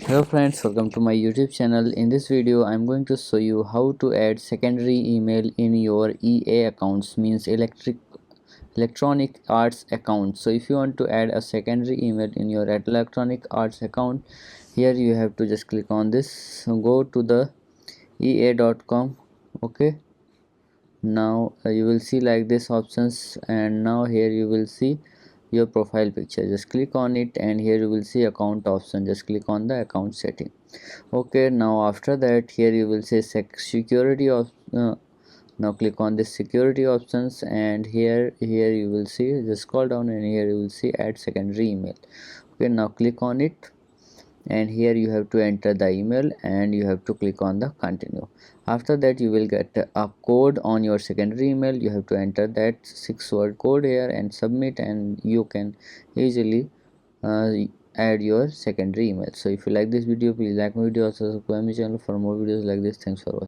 Hello friends, welcome to my YouTube channel. In this video I'm going to show you how to add secondary email in your EA accounts, means electronic arts account. So if you want to add a secondary email in your electronic arts account, here you have to just click on this. So go to the ea.com. okay, now you will see like this options, and now here you will see your profile picture. Just click on it, and here you will see account option. Just click on the account setting. Okay, now after that here you will say security of now click on this security options, and here you will see, just scroll down, and here you will see add secondary email. Okay, now click on it, and here you have to enter the email, and you have to click on the continue. After that you will get a code on your secondary email. You have to enter that 6-word code here and submit, and you can easily uh, add your secondary email. So if you like this video, please like my video, also subscribe my channel for more videos like this. Thanks for watching.